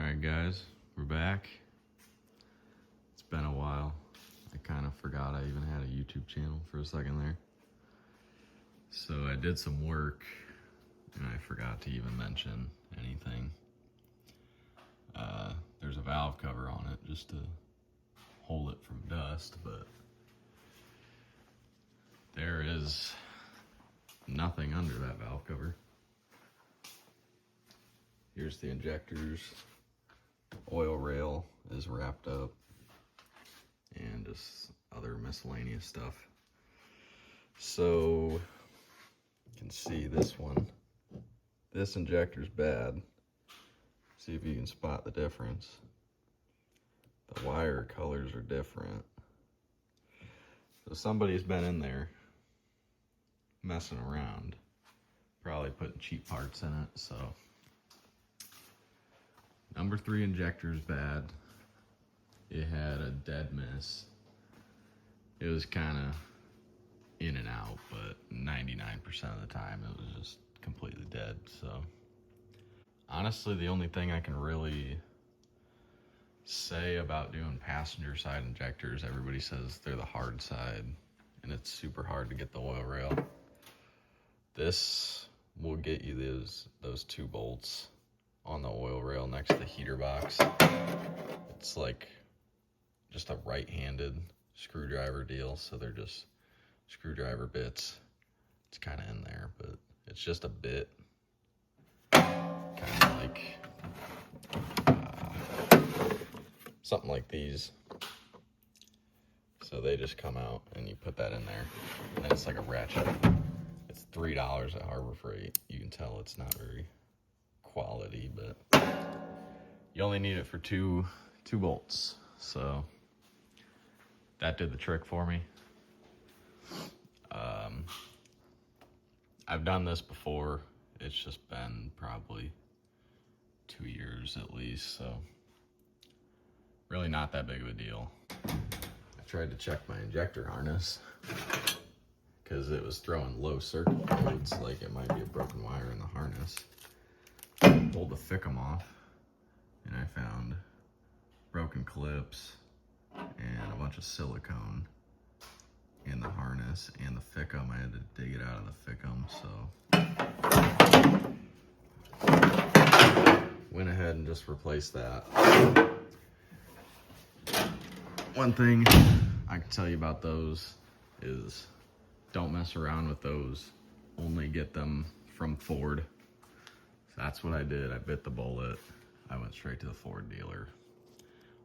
Alright guys, we're back. It's been a while. I kind of forgot I even had a YouTube channel for a second there. So I did some work and I forgot to even mention anything. There's a valve cover on it just to hold it from dust, but there is nothing under that valve cover. Here's the injectors. Oil rail is wrapped up and just other miscellaneous stuff. So you can see this one. This injector's bad. See if you can spot the difference. The wire colors are different. So somebody's been in there messing around, probably putting cheap parts in it. So number 3 injector is bad. It had a dead miss. It was kind of in and out, but 99% of the time it was just completely dead. So honestly, the only thing I can really say about doing passenger side injectors, everybody says they're the hard side and it's super hard to get the oil rail. This will get you those 2 bolts on the oil rail next to the heater box. It's like just a right-handed screwdriver deal, so they're just screwdriver bits. It's kind of in there, but it's just a bit, kind of like something like these. So they just come out and you put that in there, and then it's like a ratchet. It's $3 at Harbor Freight. You can tell it's not very quality, but you only need it for two bolts. So that did the trick for me. I've done this before. It's just been probably 2 years at least, so really not that big of a deal. I tried to check my injector harness because it was throwing low circuit codes, like it might be a broken wire in the harness. Pulled the FICM off and I found broken clips and a bunch of silicone in the harness and the FICM. I had to dig it out of the FICM, so went ahead and just replaced that. One thing I can tell you about those is don't mess around with those. Only get them from Ford. So that's what I did. I bit the bullet. I went straight to the Ford dealer.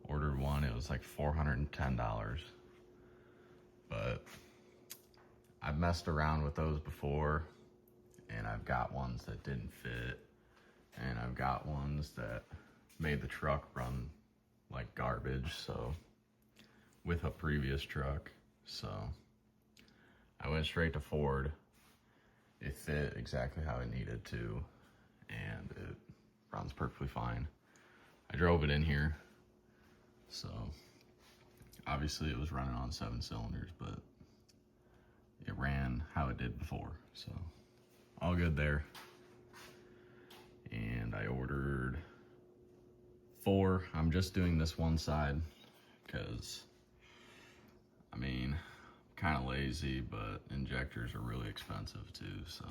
Ordered one. It was like $410. But I've messed around with those before, and I've got ones that didn't fit, and I've got ones that made the truck run like garbage, so with a previous truck. So I went straight to Ford. It fit exactly how it needed to, and it runs perfectly fine. I drove it in here, so obviously it was running on 7 cylinders, but it ran how it did before, so all good there. And I ordered 4. I'm just doing this one side because, I mean, kind of lazy, but injectors are really expensive too, so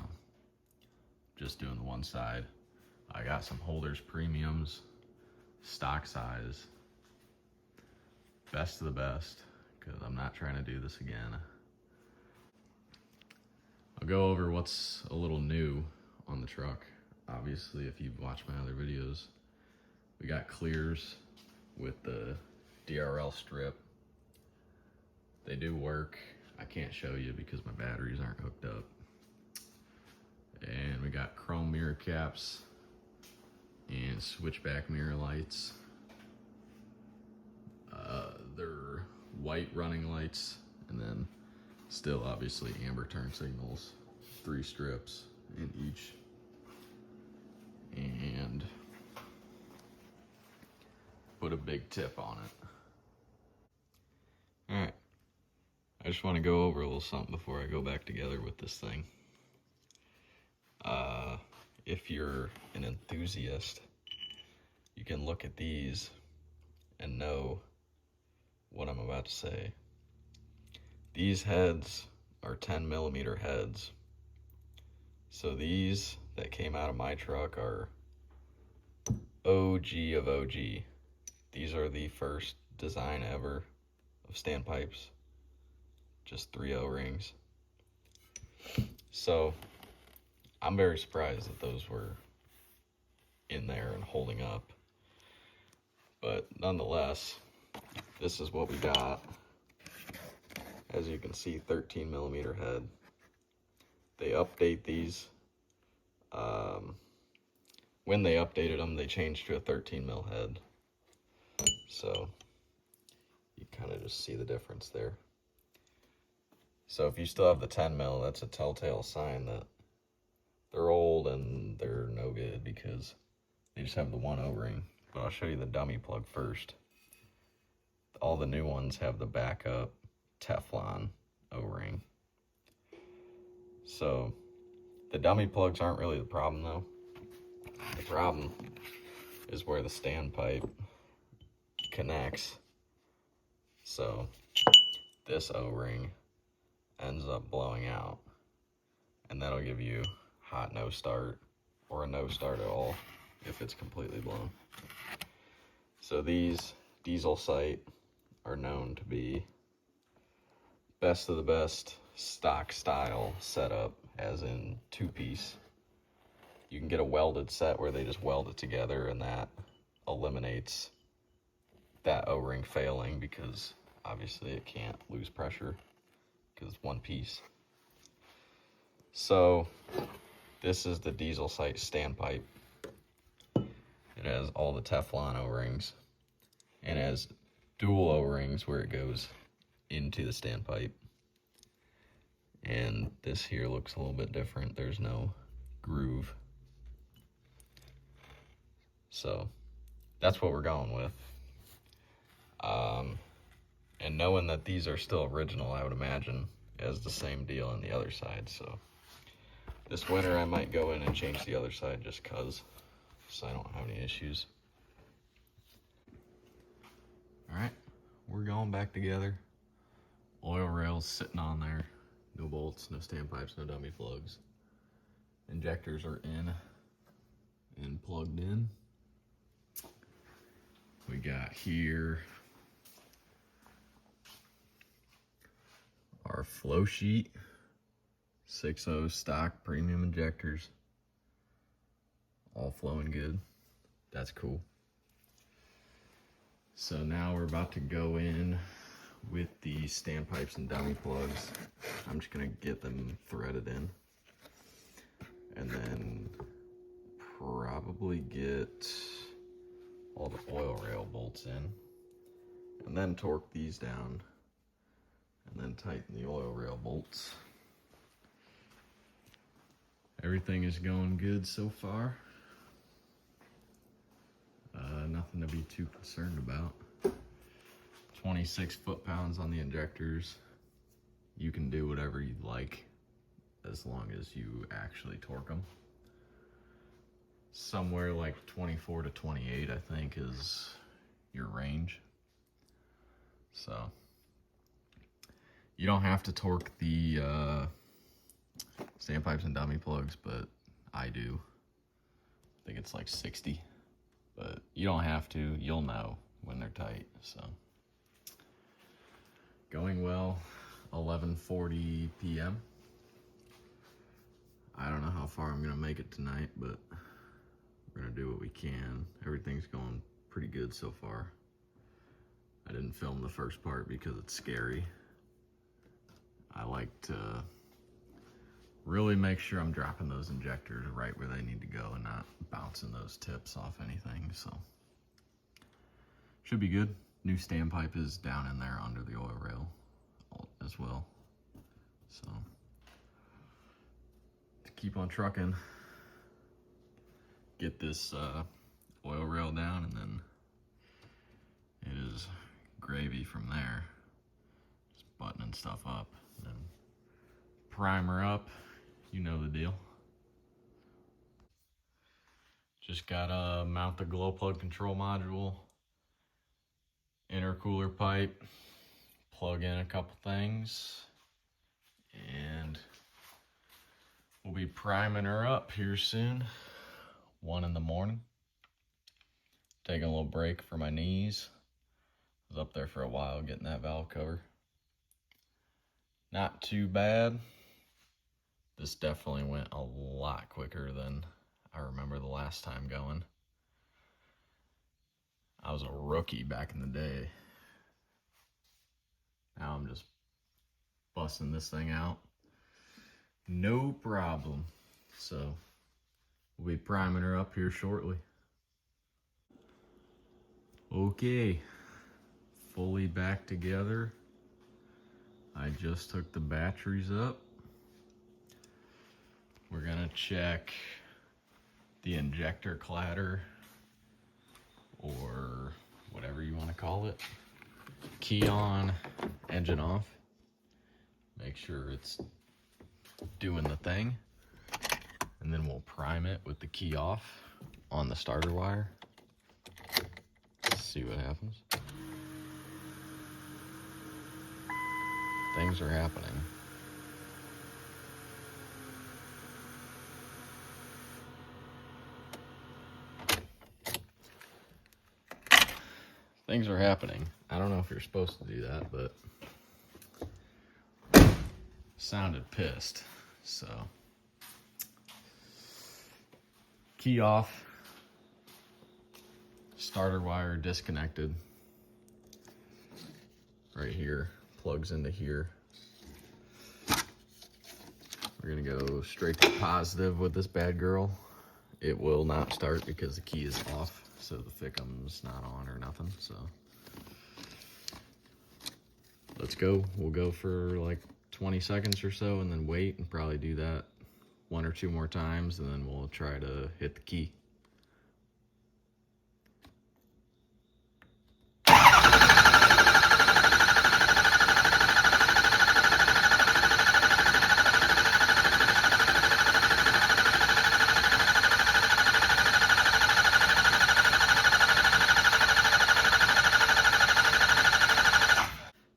just doing the one side. I got some holders premiums, stock size, best of the best, because I'm not trying to do this again. I'll go over what's a little new on the truck. Obviously, if you've watched my other videos, we got clears with the DRL strip. They do work. I can't show you because my batteries aren't hooked up. And we got chrome mirror caps and switchback mirror lights. They're white running lights, and then still obviously amber turn signals, 3 strips in each. And put a big tip on it. Alright, I just want to go over a little something before I go back together with this thing. If you're an enthusiast you can look at these and know what I'm about to say. These heads are 10mm heads. So these that came out of my truck are OG of OG. These are the first design ever of standpipes. Just 3 O-rings. So I'm very surprised that those were in there and holding up. But nonetheless, this is what we got. As you can see, 13mm head. They update these. When they updated them, they changed to a 13mm head. So you kind of just see the difference there. So if you still have the 10mm, that's a telltale sign that they're old and they're no good because they just have the 1 O-ring. But I'll show you the dummy plug first. All the new ones have the backup Teflon O-ring. So the dummy plugs aren't really the problem though. The problem is where the standpipe connects. So this O-ring ends up blowing out, and that'll give you hot no start or a no start at all if it's completely blown. So these diesel sight are known to be best of the best stock style setup, as in 2-piece. You can get a welded set where they just weld it together, and that eliminates that O-ring failing because obviously it can't lose pressure because it's 1 piece. So this is the diesel sight standpipe. It has all the Teflon O-rings and it has dual O-rings where it goes into the standpipe. And this here looks a little bit different. There's no groove. So that's what we're going with. And knowing that these are still original, I would imagine as the same deal on the other side. So this winter I might go in and change the other side just cause, so I don't have any issues. All right, we're going back together. Oil rails sitting on there. No bolts, no standpipes, no dummy plugs. Injectors are in and plugged in. We got here our flow sheet, 6.0 stock premium injectors, all flowing good. That's cool. So now we're about to go in with the standpipes and dummy plugs. I'm just gonna get them threaded in and then probably get all the oil rail bolts in and then torque these down and then tighten the oil rail bolts. Everything is going good so far. Nothing to be too concerned about. 26 foot-pounds on the injectors. You can do whatever you'd like as long as you actually torque them. Somewhere like 24 to 28, I think, is your range. So you don't have to torque the standpipes and dummy plugs, but I do. I think it's like 60, but you don't have to. You'll know when they're tight. So going well. 11:40 p.m. I don't know how far I'm gonna make it tonight, but we're gonna do what we can. Everything's going pretty good so far. I didn't film the first part because it's scary. I like to really make sure I'm dropping those injectors right where they need to go and not bouncing those tips off anything, so should be good. New standpipe is down in there under the oil rail as well, so to keep on trucking, get this oil rail down, and then it is gravy from there. Just buttoning stuff up, and then primer up, you know the deal. Just gotta mount the glow plug control module, intercooler pipe, plug in a couple things, and we'll be priming her up here soon. 1 in the morning. Taking a little break for my knees. I was up there for a while getting that valve cover. Not too bad. This definitely went a lot quicker than I remember the last time going. I was a rookie back in the day. Now I'm just busting this thing out. No problem. So we'll be priming her up here shortly. Okay, fully back together. I just took the batteries up. We're gonna check the injector clatter, or whatever you want to call it. Key on, engine off. Make sure it's doing the thing. And then we'll prime it with the key off on the starter wire. See what happens. Things are happening. Things are happening. I don't know if you're supposed to do that, but sounded pissed. So key off, starter wire disconnected. Right here, plugs into here. We're gonna go straight to positive with this bad girl. It will not start because the key is off, so the FICM's not on or nothing. So let's go. We'll go for like 20 seconds or so and then wait and probably do that 1 or 2 more times, and then we'll try to hit the key.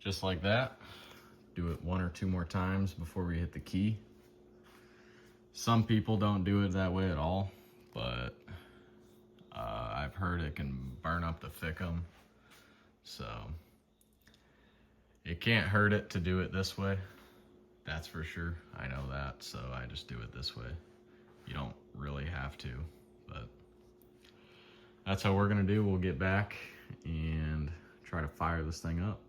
Just like that. Do it 1 or 2 more times before we hit the key. Some people don't do it that way at all, but I've heard it can burn up the FICM. So it can't hurt it to do it this way. That's for sure. I know that, so I just do it this way. You don't really have to, but that's how we're gonna do. We'll get back and try to fire this thing up.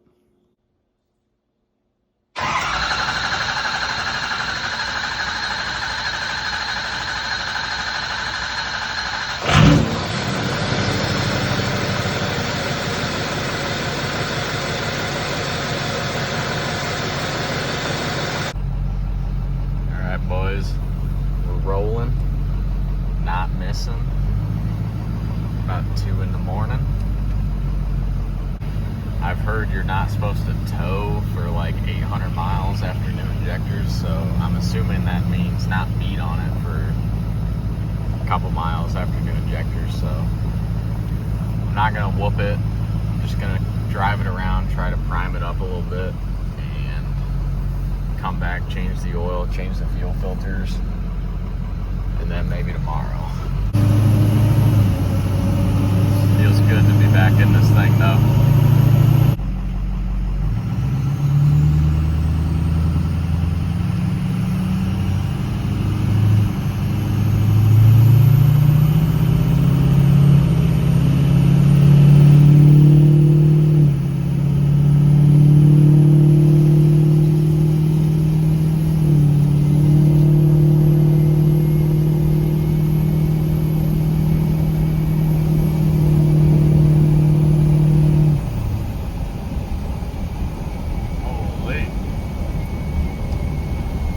Boys, we're rolling, not missing. About 2 in the morning. I've heard you're not supposed to tow for like 800 miles after new injectors, so I'm assuming that means not beat on it for a couple miles after new injectors. So I'm not gonna whoop it. I'm just gonna drive it around, try to prime it up a little bit, come back, change the oil, change the fuel filters, and then maybe tomorrow. Feels good to be back in this thing though.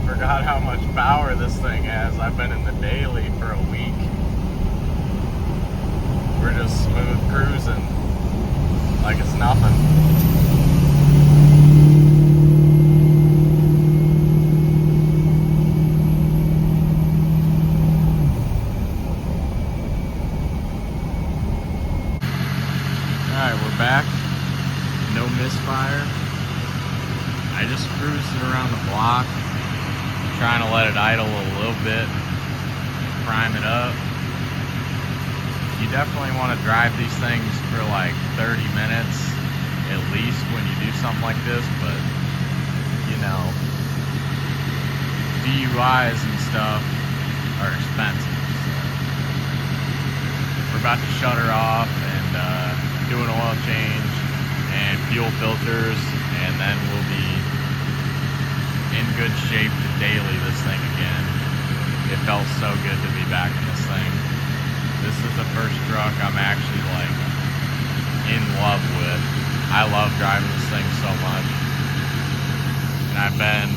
Forgot how much power this thing has. I've been in the daily for a week. We're just smooth cruising like it's nothing. Alright, we're back. No misfire. I just cruising around the block, trying to let it idle a little bit, prime it up. You definitely want to drive these things for like 30 minutes at least when you do something like this, but you know, DUIs and stuff are expensive. So we're about to shut her off and do an oil change and fuel filters, and then we'll be in good shape to daily this thing again. It felt so good to be back in this thing. This is the first truck I'm actually like in love with. I love driving this thing so much. And I've been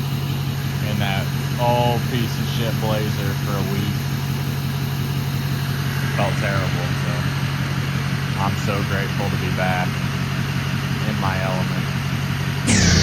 in that old piece of shit Blazer for a week. Felt terrible, so I'm so grateful to be back in my element.